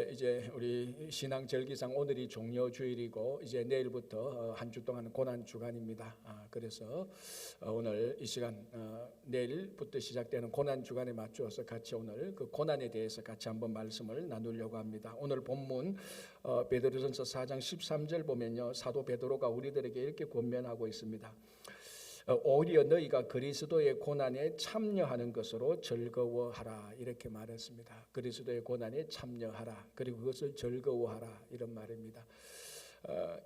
이제 우리 신앙 절기상 오늘이 종료 주일이고 이제 내일부터 한 주 동안 고난 주간입니다. 그래서 오늘 이 시간 내일부터 시작되는 고난 주간에 맞추어서 같이 오늘 그 고난에 대해서 같이 한번 말씀을 나누려고 합니다. 오늘 본문 베드로전서 4장 13절 보면요, 사도 베드로가 우리들에게 이렇게 권면하고 있습니다. 오히려 너희가 그리스도의 고난에 참여하는 것으로 즐거워하라, 이렇게 말했습니다. 그리스도의 고난에 참여하라, 그리고 그것을 즐거워하라, 이런 말입니다.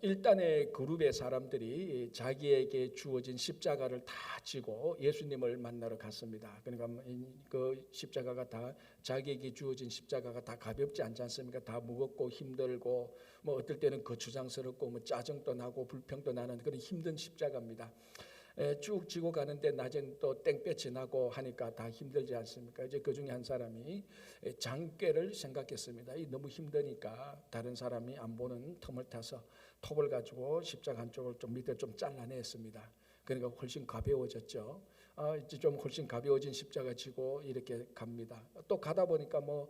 일단의 그룹의 사람들이 자기에게 주어진 십자가를 다 지고 예수님을 만나러 갔습니다. 그러니까 그 십자가가 다, 자기에게 주어진 십자가가 다 가볍지 않지 않습니까? 다 무겁고 힘들고 뭐 어떨 때는 거추장스럽고 뭐 짜증도 나고 불평도 나는 그런 힘든 십자가입니다. 쭉 지고 가는데 낮엔 또 땡볕이 나고 하니까 다 힘들지 않습니까? 이제 그 중에 한 사람이 장꾀를 생각했습니다. 이 너무 힘드니까 다른 사람이 안 보는 틈을 타서 톱을 가지고 십자가 한쪽을 좀 밑에 좀 잘라냈습니다. 그러니까 훨씬 가벼워졌죠. 이제 좀 훨씬 가벼워진 십자가 지고 이렇게 갑니다. 또 가다 보니까 뭐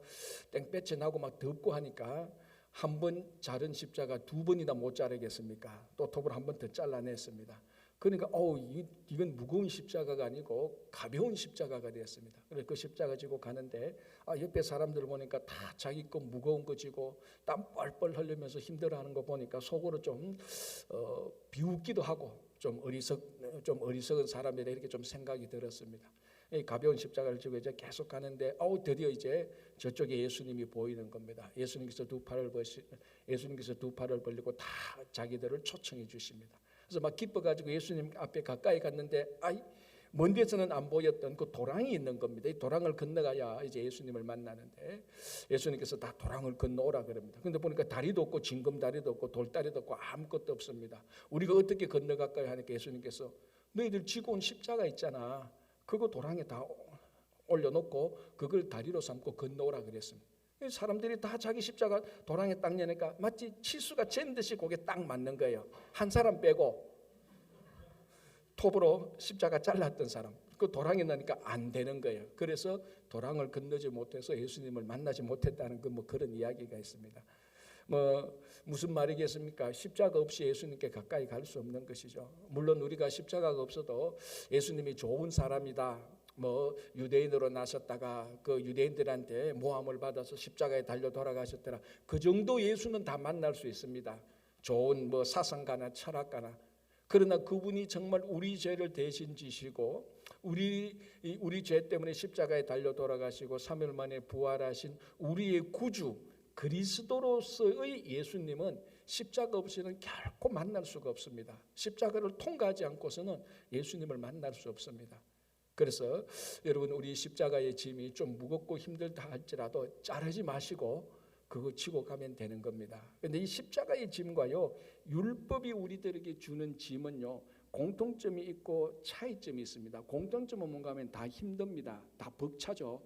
땡볕이 나고 막 덥고 하니까 한 번 자른 십자가 두 번이나 못 자르겠습니까? 또 톱을 한 번 더 잘라냈습니다. 그러니까 이건 무거운 십자가가 아니고 가벼운 십자가가 되었습니다. 그래서 그 십자가 지고 가는데 옆에 사람들 보니까 다 자기 거 무거운 거 지고 땀 뻘뻘 흘리면서 힘들어하는 거 보니까 속으로 좀 비웃기도 하고 좀 어리석은 사람이라 이렇게 좀 생각이 들었습니다. 이 가벼운 십자가를 지고 이제 계속 가는데 드디어 이제 저쪽에 예수님이 보이는 겁니다. 예수님께서 두 팔을 벌리고 다 자기들을 초청해 주십니다. 그래서 막 기뻐가지고 예수님 앞에 가까이 갔는데 먼 데서는 안 보였던 그 도랑이 있는 겁니다. 이 도랑을 건너가야 이제 예수님을 만나는데 예수님께서 다 도랑을 건너오라 그럽니다. 그런데 보니까 다리도 없고 징검다리도 없고 돌다리도 없고 아무것도 없습니다. 우리가 어떻게 건너갈까요 하니까 예수님께서 너희들 지고 온 십자가 있잖아, 그거 도랑에 다 올려놓고 그걸 다리로 삼고 건너오라 그랬습니다. 사람들이 다 자기 십자가 도랑에 딱 내니까 마치 치수가 잰 듯이 거기에 딱 맞는 거예요. 한 사람 빼고 톱으로 십자가 잘랐던 사람, 그 도랑에 나니까 안 되는 거예요. 그래서 도랑을 건너지 못해서 예수님을 만나지 못했다는 그런 이야기가 있습니다. 무슨 말이겠습니까? 십자가 없이 예수님께 가까이 갈 수 없는 것이죠. 물론 우리가 십자가가 없어도 예수님이 좋은 사람이다, 유대인으로 나셨다가 그 유대인들한테 모함을 받아서 십자가에 달려 돌아가셨더라, 그 정도 예수는 다 만날 수 있습니다. 좋은 사상가나 철학가나. 그러나 그분이 정말 우리 죄를 대신 지시고 우리 죄 때문에 십자가에 달려 돌아가시고 3일 만에 부활하신 우리의 구주 그리스도로서의 예수님은 십자가 없이는 결코 만날 수가 없습니다. 십자가를 통과하지 않고서는 예수님을 만날 수 없습니다. 그래서 여러분, 우리 십자가의 짐이 좀 무겁고 힘들다 할지라도 자르지 마시고 그거 지고 가면 되는 겁니다. 그런데 이 십자가의 짐과요, 율법이 우리들에게 주는 짐은요, 공통점이 있고 차이점이 있습니다. 공통점은 뭔가 하면 다 힘듭니다. 다 벅차죠.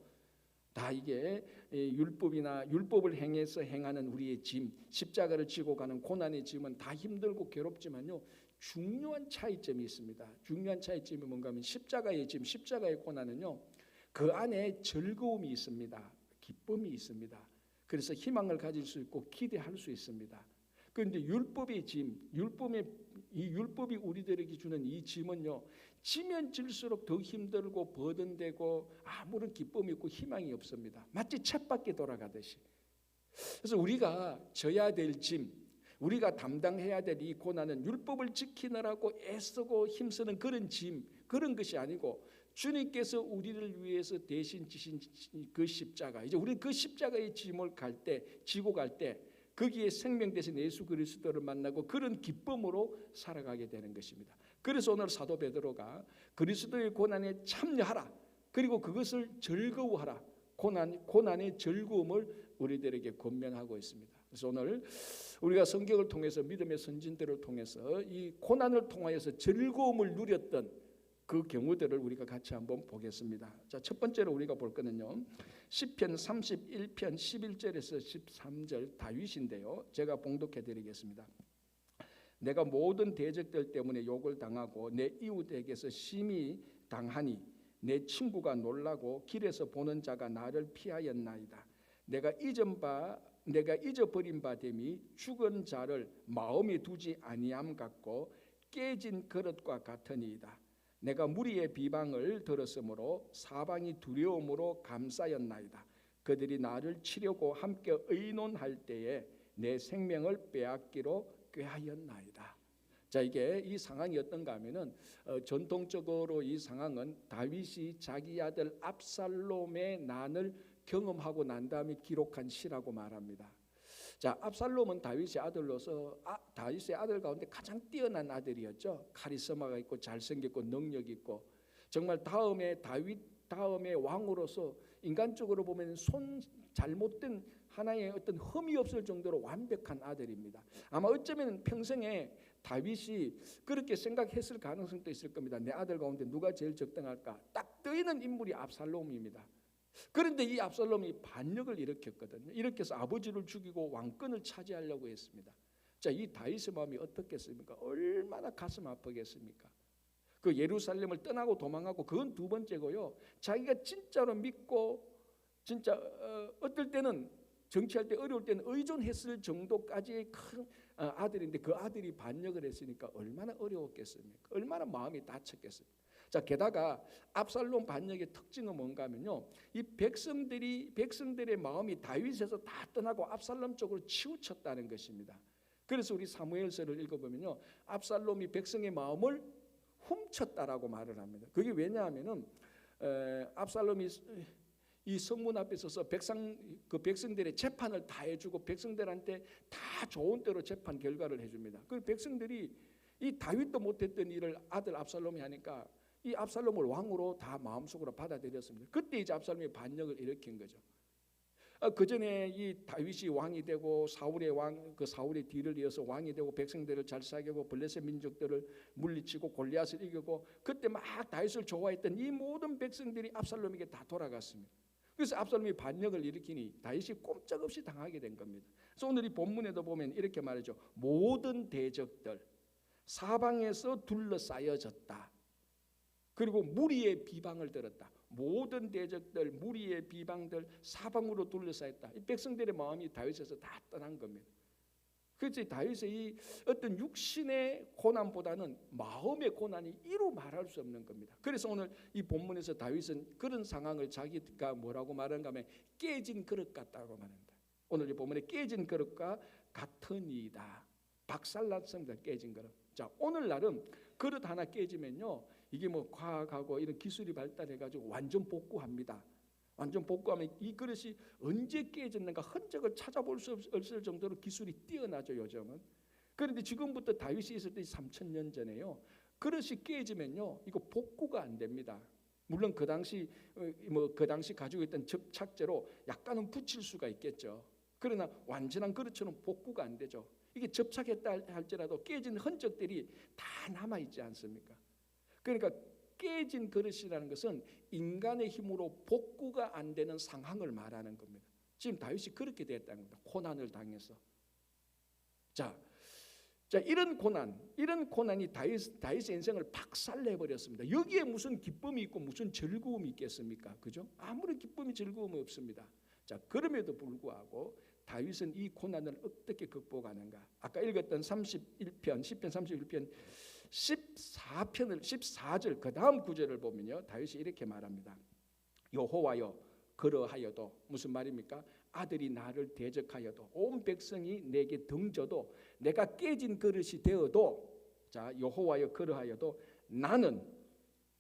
다 이게 율법을 행해서 행하는 우리의 짐, 십자가를 지고 가는 고난의 짐은 다 힘들고 괴롭지만요, 중요한 차이점이 있습니다. 중요한 차이점이 뭔가 하면 십자가의 짐, 십자가의 고난은요, 그 안에 즐거움이 있습니다. 기쁨이 있습니다. 그래서 희망을 가질 수 있고 기대할 수 있습니다. 그런데 율법의 짐, 율법이 우리들에게 주는 이 짐은요, 지면 질수록 더 힘들고 버든되고 아무런 기쁨이 없고 희망이 없습니다. 마치 쳇바퀴 돌아가듯이. 그래서 우리가 져야 될 짐, 우리가 담당해야 될 이 고난은 율법을 지키느라고 애쓰고 힘쓰는 그런 짐, 그런 것이 아니고 주님께서 우리를 위해서 대신 지신 그 십자가, 이제 우리 그 십자가의 짐을 지고 갈 때 거기에 생명 대신 예수 그리스도를 만나고 그런 기쁨으로 살아가게 되는 것입니다. 그래서 오늘 사도 베드로가 그리스도의 고난에 참여하라, 그리고 그것을 즐거워하라, 고난의 즐거움을 우리들에게 권면하고 있습니다. 그래서 오늘 우리가 성경을 통해서 믿음의 선진들을 통해서 이 고난을 통하여서 즐거움을 누렸던 그 경우들을 우리가 같이 한번 보겠습니다. 자, 첫 번째로 우리가 볼 거는요, 시편 31편 11절에서 13절 다윗인데요, 제가 봉독해 드리겠습니다. 내가 모든 대적들 때문에 욕을 당하고 내 이웃에게서 심히 당하니 내 친구가 놀라고 길에서 보는 자가 나를 피하였나이다. 내가 잊은 바 내가 잊어버린 바 됨이 죽은 자를 마음에 두지 아니함 같고 깨진 그릇과 같으니이다. 내가 무리의 비방을 들었으므로 사방이 두려움으로 감싸였나이다. 그들이 나를 치려고 함께 의논할 때에 내 생명을 빼앗기로 꾀하였나이다. 자, 이게 이 상황이 어떤가 하면은 전통적으로 이 상황은 다윗이 자기 아들 압살롬의 난을 경험하고 난 다음에 기록한 시라고 말합니다. 자, 압살롬은 다윗의 아들로서 다윗의 아들 가운데 가장 뛰어난 아들이었죠. 카리스마가 있고 잘생겼고 능력 있고 정말 다윗 다음에 왕으로서 인간적으로 보면 잘못된 하나의 어떤 흠이 없을 정도로 완벽한 아들입니다. 아마 어쩌면 평생에 다윗이 그렇게 생각했을 가능성도 있을 겁니다. 내 아들 가운데 누가 제일 적당할까? 딱 뜨이는 인물이 압살롬입니다. 그런데 이 압살롬이 반역을 일으켰거든요. 이렇게 해서 아버지를 죽이고 왕권을 차지하려고 했습니다. 자, 이 다윗의 마음이 어떻겠습니까? 얼마나 가슴 아프겠습니까? 그 예루살렘을 떠나고 도망하고 그건 두 번째고요. 자기가 진짜로 믿고 진짜 어떨 때는 정치할 때 어려울 때는 의존했을 정도까지의 큰 아들인데 그 아들이 반역을 했으니까 얼마나 어려웠겠습니까? 얼마나 마음이 다쳤겠습니까? 자, 게다가 압살롬 반역의 특징은 뭔가 하면요, 이 백성들의 마음이 다윗에서 다 떠나고 압살롬 쪽으로 치우쳤다는 것입니다. 그래서 우리 사무엘서를 읽어보면요, 압살롬이 백성의 마음을 훔쳤다라고 말을 합니다. 그게 왜냐하면은 압살롬이 이 성문 앞에 서서 백성들의 재판을 다 해주고 백성들한테 다 좋은 대로 재판 결과를 해줍니다. 그 백성들이 이 다윗도 못했던 일을 아들 압살롬이 하니까 이 압살롬을 왕으로 다 마음속으로 받아들였습니다. 그때 이제 압살롬이 반역을 일으킨 거죠. 그 전에 이 다윗이 왕이 되고 사울의 뒤를 이어서 왕이 되고 백성들을 잘 사귀고 블레셋 민족들을 물리치고 골리앗을 이기고 그때 막 다윗을 좋아했던 이 모든 백성들이 압살롬에게 다 돌아갔습니다. 그래서 압살롬이 반역을 일으키니 다윗이 꼼짝없이 당하게 된 겁니다. 그래서 오늘 이 본문에도 보면 이렇게 말하죠. 모든 대적들 사방에서 둘러싸여졌다. 그리고 무리의 비방을 들었다. 모든 대적들, 무리의 비방들 사방으로 둘러싸였다. 이 백성들의 마음이 다윗에서 다 떠난 겁니다. 그래서 다윗의 이 어떤 육신의 고난보다는 마음의 고난이 이루 말할 수 없는 겁니다. 그래서 오늘 이 본문에서 다윗은 그런 상황을 자기가 뭐라고 말하는가 하면 깨진 그릇 같다고 말합니다. 오늘 이 본문에 깨진 그릇과 같으니이다. 박살났습니다. 깨진 그릇. 자, 오늘날은 그릇 하나 깨지면요, 이게 뭐 과학하고 이런 기술이 발달해가지고 완전 복구합니다. 완전 복구하면 이 그릇이 언제 깨졌는가 흔적을 찾아볼 수 없을 정도로 기술이 뛰어나죠, 요즘은. 그런데 지금부터 다윗이 있을 때 3000년 전에요, 그릇이 깨지면요, 이거 복구가 안 됩니다. 물론 그 당시 가지고 있던 접착제로 약간은 붙일 수가 있겠죠. 그러나 완전한 그릇처럼 복구가 안 되죠. 이게 접착했다 할지라도 깨진 흔적들이 다 남아 있지 않습니까? 그러니까 깨진 그릇이라는 것은 인간의 힘으로 복구가 안 되는 상황을 말하는 겁니다. 지금 다윗이 그렇게 됐다는 겁니다. 고난을 당해서. 자, 이런 고난이 다윗의 인생을 박살내버렸습니다. 여기에 무슨 기쁨이 있고 무슨 즐거움이 있겠습니까? 그죠? 아무런 기쁨이 즐거움이 없습니다. 자, 그럼에도 불구하고 다윗은 이 고난을 어떻게 극복하는가? 아까 읽었던 31편, 시편 31편 14절 그 다음 구절을 보면요, 다윗이 이렇게 말합니다. 여호와여, 그러하여도 무슨 말입니까? 아들이 나를 대적하여도 온 백성이 내게 등져도 내가 깨진 그릇이 되어도, 자, 여호와여 그러하여도 나는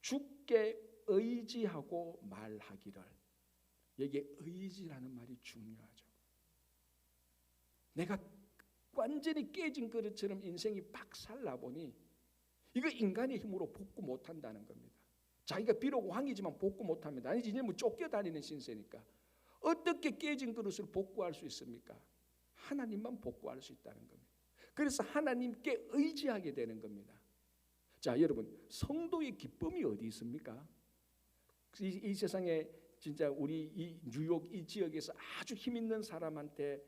주께 의지하고 말하기를. 여기에 의지라는 말이 중요하죠. 내가 완전히 깨진 그릇처럼 인생이 박살나 보니 이거 인간의 힘으로 복구 못한다는 겁니다. 자기가 비록 왕이지만 복구 못합니다. 아니지, 이제 뭐 쫓겨다니는 신세니까. 어떻게 깨진 그릇을 복구할 수 있습니까? 하나님만 복구할 수 있다는 겁니다. 그래서 하나님께 의지하게 되는 겁니다. 자, 여러분, 성도의 기쁨이 어디 있습니까? 이 세상에 진짜 우리 이 뉴욕 이 지역에서 아주 힘 있는 사람한테,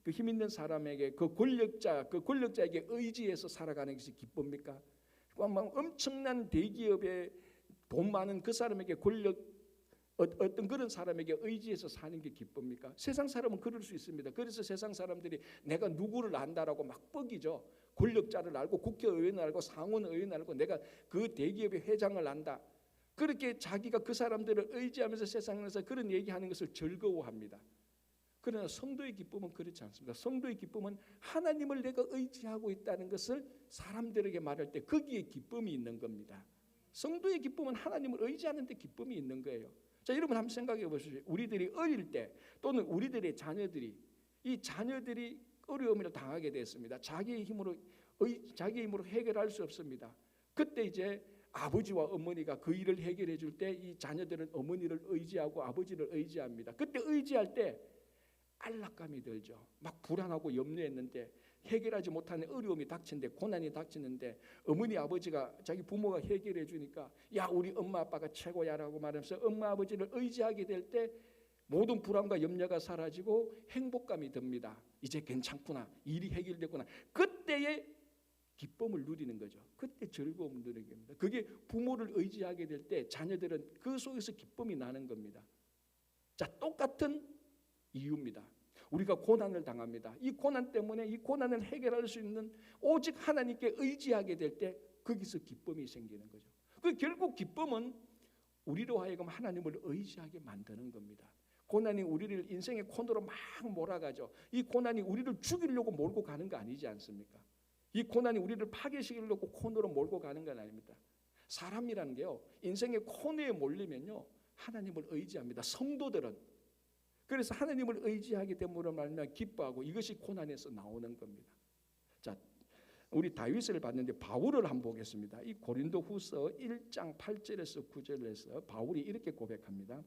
그 힘 있는 사람에게, 그 권력자에게 의지해서 살아가는 것이 기쁩니까? 막 엄청난 대기업에 돈 많은 그 사람에게 권력 어떤 그런 사람에게 의지해서 사는 게 기쁩니까? 세상 사람은 그럴 수 있습니다. 그래서 세상 사람들이 내가 누구를 안다라고 막 뻑이죠. 권력자를 알고 국회의원을 알고 상원의원을 알고 내가 그 대기업의 회장을 안다. 그렇게 자기가 그 사람들을 의지하면서 세상에서 그런 얘기하는 것을 즐거워합니다. 그러나 성도의 기쁨은 그렇지 않습니다. 성도의 기쁨은 하나님을 내가 의지하고 있다는 것을 사람들에게 말할 때 거기에 기쁨이 있는 겁니다. 성도의 기쁨은 하나님을 의지하는 데 기쁨이 있는 거예요. 자, 여러분 한번 생각해 보십시오. 우리들이 어릴 때 또는 우리들의 자녀들이 이 자녀들이 어려움을 당하게 됐습니다. 자기의 힘으로 해결할 수 없습니다. 그때 이제 아버지와 어머니가 그 일을 해결해 줄 때 이 자녀들은 어머니를 의지하고 아버지를 의지합니다. 그때 의지할 때 안락감이 들죠. 막 불안하고 염려했는데 해결하지 못하는 어려움이 닥치는데 고난이 닥치는데 어머니 아버지가 자기 부모가 해결해 주니까 야 우리 엄마 아빠가 최고야라고 말하면서 엄마 아버지를 의지하게 될 때 모든 불안과 염려가 사라지고 행복감이 듭니다. 이제 괜찮구나. 일이 해결됐구나. 그때의 기쁨을 누리는 거죠. 그때 즐거움을 누리는 겁니다. 그게 부모를 의지하게 될 때 자녀들은 그 속에서 기쁨이 나는 겁니다. 자, 똑같은 이유입니다. 우리가 고난을 당합니다. 이 고난 때문에 이 고난을 해결할 수 있는 오직 하나님께 의지하게 될 때 거기서 기쁨이 생기는 거죠. 그 결국 기쁨은 우리로 하여금 하나님을 의지하게 만드는 겁니다. 고난이 우리를 인생의 코너로 막 몰아가죠. 이 고난이 우리를 죽이려고 몰고 가는 거 아니지 않습니까? 이 고난이 우리를 파괴시키려고 코너로 몰고 가는 건 아닙니다. 사람이라는 게요, 인생의 코너에 몰리면요 하나님을 의지합니다. 성도들은 그래서 하나님을 의지하기 때문에 말면 기뻐하고 이것이 고난에서 나오는 겁니다. 자, 우리 다윗을 봤는데 바울을 한번 보겠습니다. 이 고린도후서 1장 8절에서 9절에서 바울이 이렇게 고백합니다.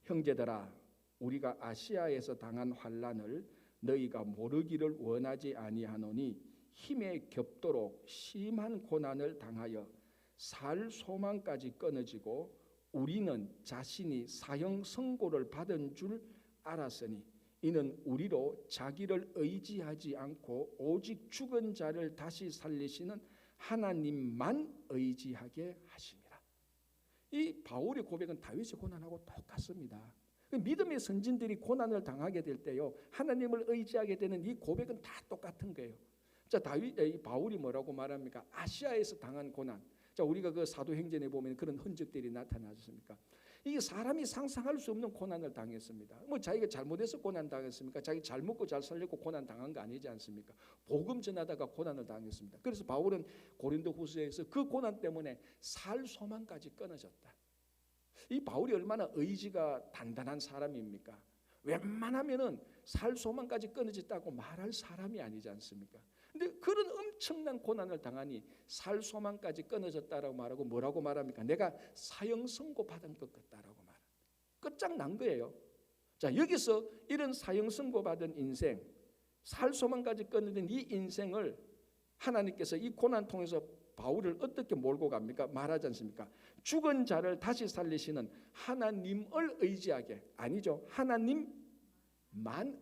형제들아, 우리가 아시아에서 당한 환난을 너희가 모르기를 원하지 아니하노니 힘에 겹도록 심한 고난을 당하여 살 소망까지 끊어지고 우리는 자신이 사형 선고를 받은 줄 알았으니 이는 우리로 자기를 의지하지 않고 오직 죽은 자를 다시 살리시는 하나님만 의지하게 하심이라. 이 바울의 고백은 다윗의 고난하고 똑같습니다. 믿음의 선진들이 고난을 당하게 될 때요 하나님을 의지하게 되는 이 고백은 다 똑같은 거예요. 자, 바울이 뭐라고 말합니까? 아시아에서 당한 고난. 자, 우리가 그 사도행전에 보면 그런 흔적들이 나타나셨습니까? 이게 사람이 상상할 수 없는 고난을 당했습니다. 뭐 자기가 잘못해서 고난 당했습니까? 자기 잘 먹고 잘 살려고 고난 당한 거 아니지 않습니까? 복음 전하다가 고난을 당했습니다. 그래서 바울은 고린도후서에서 그 고난 때문에 살 소망까지 끊어졌다. 이 바울이 얼마나 의지가 단단한 사람입니까? 웬만하면은 살 소망까지 끊어졌다고 말할 사람이 아니지 않습니까? 근데 그런 엄청난 고난을 당하니 살 소망까지 끊어졌다라고 말하고 뭐라고 말합니까? 내가 사형 선고 받은 것 같다라고 말. 끝장난 거예요. 자, 여기서 이런 사형 선고 받은 인생, 살 소망까지 끊어진 이 인생을 하나님께서 이 고난 통해서 바울을 어떻게 몰고 갑니까? 말하지 않습니까? 죽은 자를 다시 살리시는 하나님을 의지하게, 아니죠, 하나님만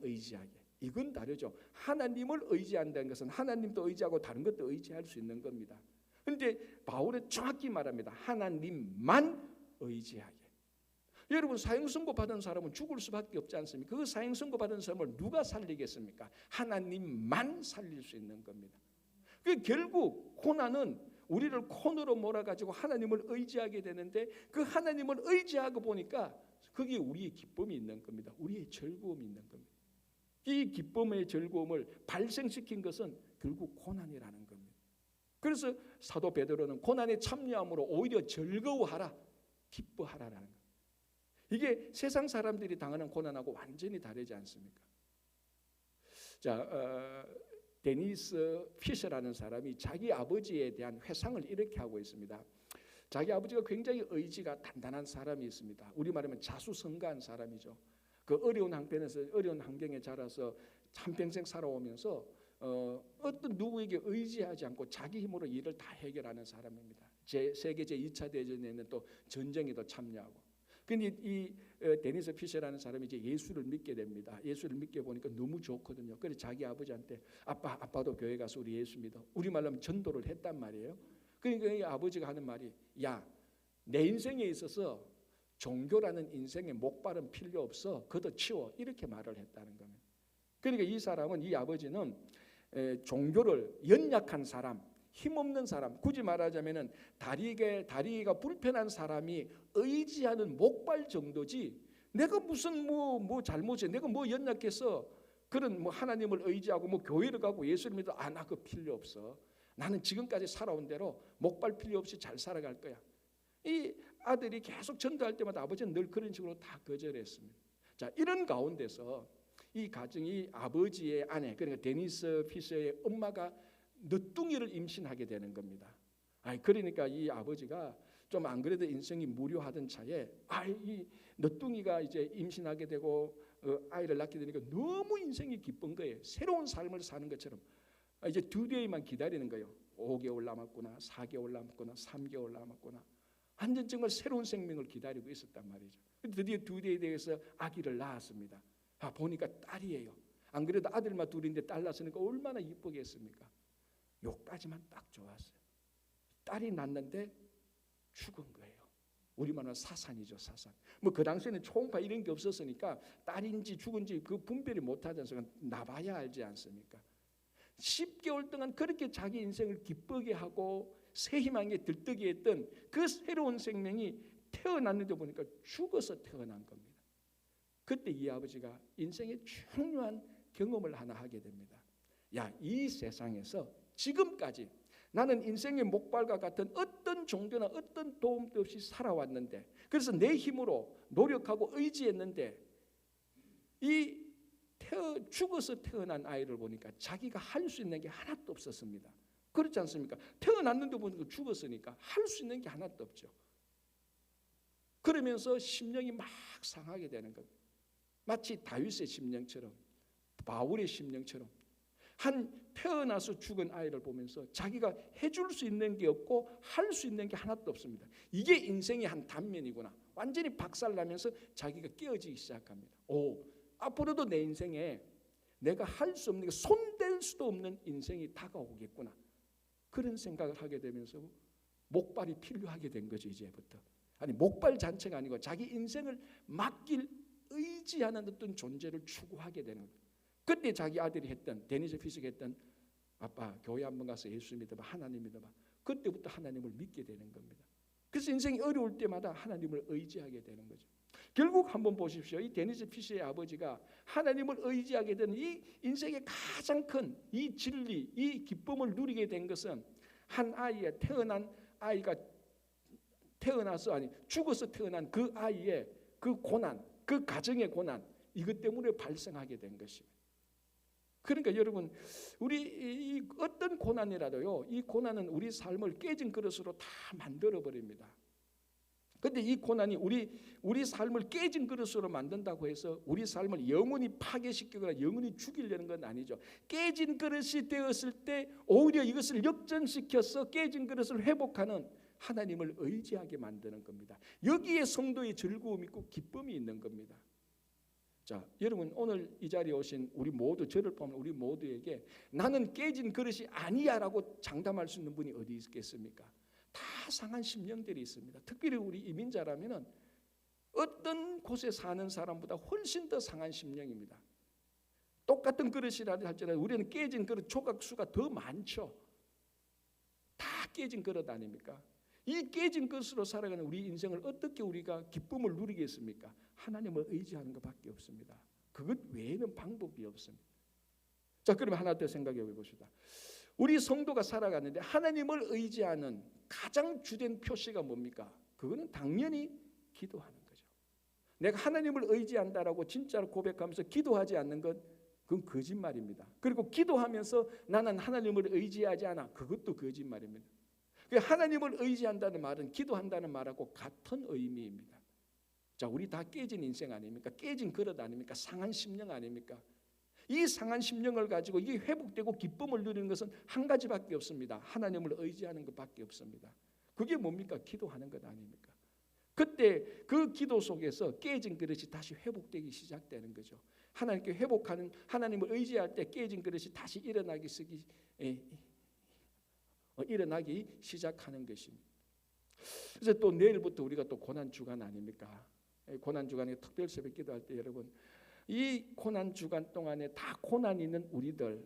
의지하게. 이건 다르죠. 하나님을 의지한다는 것은 하나님도 의지하고 다른 것도 의지할 수 있는 겁니다. 그런데 바울은 정확히 말합니다. 하나님만 의지하게. 여러분, 사형 선고 받은 사람은 죽을 수밖에 없지 않습니까? 그 사형 선고 받은 사람을 누가 살리겠습니까? 하나님만 살릴 수 있는 겁니다. 그 결국 고난은 우리를 코너로 몰아가지고 하나님을 의지하게 되는데 그 하나님을 의지하고 보니까 거기에 우리의 기쁨이 있는 겁니다. 우리의 즐거움이 있는 겁니다. 이 기쁨의 즐거움을 발생시킨 것은 결국 고난이라는 겁니다. 그래서 사도 베드로는 고난에 참여함으로 오히려 즐거워하라, 기뻐하라라는 겁니다. 이게 세상 사람들이 당하는 고난하고 완전히 다르지 않습니까? 자, 데니스 피셔라는 사람이 자기 아버지에 대한 회상을 이렇게 하고 있습니다. 자기 아버지가 굉장히 의지가 단단한 사람이 있습니다. 우리 말하면 자수성가한 사람이죠. 그 어려운 환경에 자라서 한평생 살아오면서 어떤 누구에게 의지하지 않고 자기 힘으로 일을 다 해결하는 사람입니다. 세계 제2차 대전에는 또 전쟁에도 참여하고. 근데 이 데니스 피셔라는 사람이 이제 예수를 믿게 됩니다. 예수를 믿게 보니까 너무 좋거든요. 그래서 자기 아버지한테 아빠도 교회 가서 우리 예수 믿어. 우리말로 하면 전도를 했단 말이에요. 그러니까 이 아버지가 하는 말이, 야, 내 인생에 있어서 종교라는 인생의 목발은 필요 없어. 걷어치워. 이렇게 말을 했다는 겁니다. 그러니까 이 사람은, 이 아버지는 종교를, 연약한 사람, 힘없는 사람, 굳이 말하자면은 다리가 불편한 사람이 의지하는 목발 정도지, 내가 무슨 뭐 잘못해, 내가 뭐 연약해서 그런 뭐 하나님을 의지하고 뭐 교회를 가고 예수를 믿어, 나 그거 필요 없어. 나는 지금까지 살아온 대로 목발 필요 없이 잘 살아갈 거야. 이 아들이 계속 전도할 때마다 아버지는 늘 그런 식으로 다 거절했습니다. 자, 이런 가운데서 이 가정이, 아버지의 아내, 그러니까 데니스 피셔의 엄마가 늦둥이를 임신하게 되는 겁니다. 그러니까 이 아버지가 좀 안 그래도 인생이 무료하던 차에 이 늦둥이가 이제 임신하게 되고 아이를 낳게 되니까 너무 인생이 기쁜 거예요. 새로운 삶을 사는 것처럼. 이제 2데이만 기다리는 거예요. 5개월 남았구나, 4개월 남았구나, 3개월 남았구나. 완전 정말 새로운 생명을 기다리고 있었단 말이죠. 드디어 2데이에 대해서 아기를 낳았습니다. 보니까 딸이에요. 안 그래도 아들만 둘인데 딸 낳았으니까 얼마나 이쁘겠습니까? 요까지만 딱 좋았어요. 딸이 낳는데 죽은 거예요. 우리말로 사산이죠, 사산. 뭐 그 당시에는 초음파 이런 게 없었으니까 딸인지 죽은지 그 분별이 못하지 않습니까? 나봐야 알지 않습니까? 10개월 동안 그렇게 자기 인생을 기쁘게 하고 새 희망에 들뜨게 했던 그 새로운 생명이 태어났는데 보니까 죽어서 태어난 겁니다. 그때 이 아버지가 인생의 중요한 경험을 하나 하게 됩니다. 이 세상에서 지금까지 나는 인생의 목발과 같은 어떤 종교나 어떤 도움도 없이 살아왔는데, 그래서 내 힘으로 노력하고 의지했는데, 이 죽어서 태어난 아이를 보니까 자기가 할 수 있는 게 하나도 없었습니다. 그렇지 않습니까? 태어났는데 보니까 죽었으니까 할 수 있는 게 하나도 없죠. 그러면서 심령이 막 상하게 되는 겁니다. 마치 다윗의 심령처럼, 바울의 심령처럼, 한 태어나서 죽은 아이를 보면서 자기가 해줄 수 있는 게 없고 할 수 있는 게 하나도 없습니다. 이게 인생의 한 단면이구나. 완전히 박살나면서 자기가 깨어지기 시작합니다. 앞으로도 내 인생에 내가 할 수 없는, 손댈 수도 없는 인생이 다가오겠구나. 그런 생각을 하게 되면서 목발이 필요하게 된 거죠. 이제부터. 목발 잔치가 아니고 자기 인생을 맡길 의지하는 어떤 존재를 추구하게 되는 거예요. 그때 자기 아들이 했던, 데니스 피셔가 했던, 아빠 교회 한번 가서 예수 믿어봐, 하나님 믿어봐. 그때부터 하나님을 믿게 되는 겁니다. 그래서 인생이 어려울 때마다 하나님을 의지하게 되는 거죠. 결국 한번 보십시오. 이 데니스 피셔의 아버지가 하나님을 의지하게 되는 이 인생의 가장 큰 이 진리, 이 기쁨을 누리게 된 것은 한 아이의 태어난 아이가 죽어서 태어난 그 아이의 그 고난, 그 가정의 고난, 이것 때문에 발생하게 된 것입니다. 그러니까 여러분, 우리 어떤 고난이라도요, 이 고난은 우리 삶을 깨진 그릇으로 다 만들어 버립니다. 근데 이 고난이 우리 삶을 깨진 그릇으로 만든다고 해서 우리 삶을 영원히 파괴시키거나 영원히 죽이려는 건 아니죠. 깨진 그릇이 되었을 때 오히려 이것을 역전시켜서 깨진 그릇을 회복하는 하나님을 의지하게 만드는 겁니다. 여기에 성도의 즐거움이 있고 기쁨이 있는 겁니다. 자, 여러분, 오늘 이 자리에 오신 우리 모두, 저를 포함한 우리 모두에게 나는 깨진 그릇이 아니야라고 장담할 수 있는 분이 어디 있겠습니까? 다 상한 심령들이 있습니다. 특별히 우리 이민자라면은 어떤 곳에 사는 사람보다 훨씬 더 상한 심령입니다. 똑같은 그릇이라 할지라도 우리는 깨진 그릇 조각수가 더 많죠. 다 깨진 그릇 아닙니까? 이 깨진 것으로 살아가는 우리 인생을 어떻게 우리가 기쁨을 누리겠습니까? 하나님을 의지하는 것밖에 없습니다. 그것 외에는 방법이 없습니다. 자, 그러면 하나 더 생각해 봅시다. 우리 성도가 살아가는데 하나님을 의지하는 가장 주된 표시가 뭡니까? 그거는 당연히 기도하는 거죠. 내가 하나님을 의지한다라고 진짜로 고백하면서 기도하지 않는 건 그건 거짓말입니다. 그리고 기도하면서 나는 하나님을 의지하지 않아, 그것도 거짓말입니다. 하나님을 의지한다는 말은 기도한다는 말하고 같은 의미입니다. 자, 우리 다 깨진 인생 아닙니까? 깨진 그릇 아닙니까? 상한 심령 아닙니까? 이 상한 심령을 가지고 이게 회복되고 기쁨을 누리는 것은 한 가지밖에 없습니다. 하나님을 의지하는 것밖에 없습니다. 그게 뭡니까? 기도하는 것 아닙니까? 그때 그 기도 속에서 깨진 그릇이 다시 회복되기 시작되는 거죠. 하나님께 회복하는, 하나님을 의지할 때 깨진 그릇이 다시 일어나기 시작하는 것입니다. 그래서 또 내일부터 우리가 또 고난 주간 아닙니까? 고난 주간에 특별 새벽 기도할 때 여러분 이 고난 주간 동안에 다 고난 있는 우리들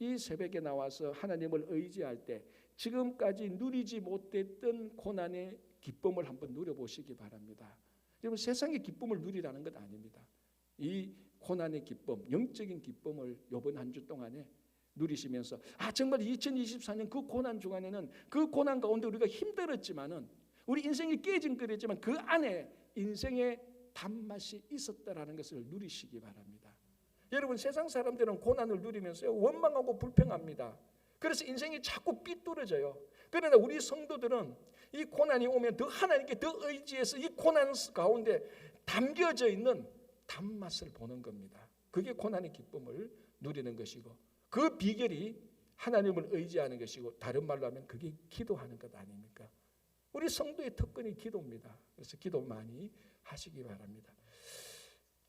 이 새벽에 나와서 하나님을 의지할 때 지금까지 누리지 못했던 고난의 기쁨을 한번 누려보시기 바랍니다. 여러분 세상의 기쁨을 누리라는 것 아닙니다. 이 고난의 기쁨, 영적인 기쁨을 이번 한 주 동안에 누리시면서 정말 2024년 그 고난 주간에는 그 고난 가운데 우리가 힘들었지만은 우리 인생이 깨진 거랬지만 그 안에 인생의 단맛이 있었다라는 것을 누리시기 바랍니다. 여러분 세상 사람들은 고난을 누리면서 원망하고 불평합니다. 그래서 인생이 자꾸 삐뚤어져요. 그러나 우리 성도들은 이 고난이 오면 더 하나님께 더 의지해서 이 고난 가운데 담겨져 있는 단맛을 보는 겁니다. 그게 고난의 기쁨을 누리는 것이고 그 비결이 하나님을 의지하는 것이고 다른 말로 하면 그게 기도하는 것 아닙니까? 우리 성도의 특권이 기도입니다. 그래서 기도 많이 하시기 바랍니다.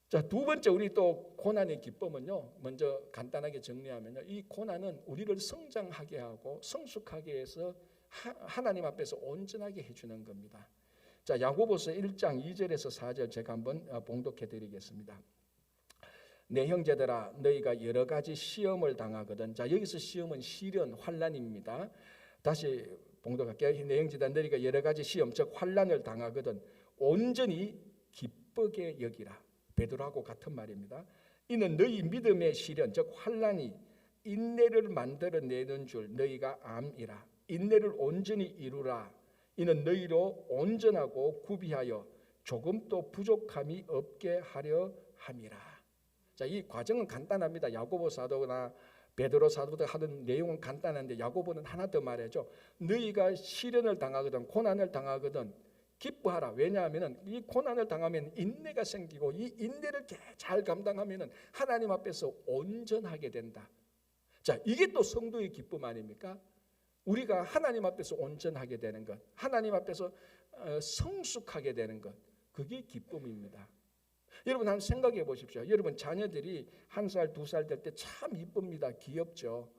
자, 두 번째 우리 또 고난의 기쁨은요. 먼저 간단하게 정리하면요. 이 고난은 우리를 성장하게 하고 성숙하게 해서 하나님 앞에서 온전하게 해주는 겁니다. 자, 야고보서 1장 2절에서 4절 제가 한번 봉독해 드리겠습니다. 내 형제들아 너희가 여러 가지 시험을 당하거든. 자, 여기서 시험은 시련, 환난입니다. 다시 봉독할게요. 내 형제들아 너희가 여러 가지 시험 즉 환난을 당하거든 온전히 기쁘게 여기라. 베드로하고 같은 말입니다. 이는 너희 믿음의 시련 즉 환난이 인내를 만들어내는 줄 너희가 암이라. 인내를 온전히 이루라. 이는 너희로 온전하고 구비하여 조금도 부족함이 없게 하려 함이라. 자, 이 과정은 간단합니다. 야고보 사도나 베드로 사도들 하는 내용은 간단한데 야고보는 하나 더 말해줘. 너희가 시련을 당하거든 고난을 당하거든 기뻐하라. 왜냐하면 이 고난을 당하면 인내가 생기고 이 인내를 잘 감당하면 하나님 앞에서 온전하게 된다. 자, 이게 또 성도의 기쁨 아닙니까? 우리가 하나님 앞에서 온전하게 되는 것, 하나님 앞에서 성숙하게 되는 것, 그게 기쁨입니다. 여러분 한번 생각해 보십시오. 여러분 자녀들이 1살, 2살 될 때 참 이쁩니다. 귀엽죠.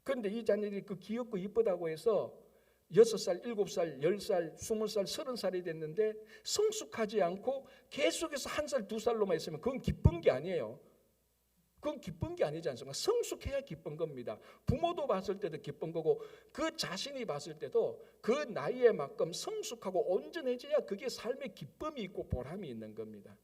그런데 이 자녀들이 그 귀엽고 이쁘다고 해서 6살, 7살, 10살, 20살, 30살이 됐는데 성숙하지 않고 계속해서 1살, 2살로만 있으면 그건 기쁜 게 아니에요. 그건 기쁜 게 아니지 않습니까? 성숙해야 기쁜 겁니다. 부모도 봤을 때도 기쁜 거고 그 자신이 봤을 때도 그 나이에 만큼 성숙하고 온전해져야 그게 삶의 기쁨이 있고 보람이 있는 겁니다.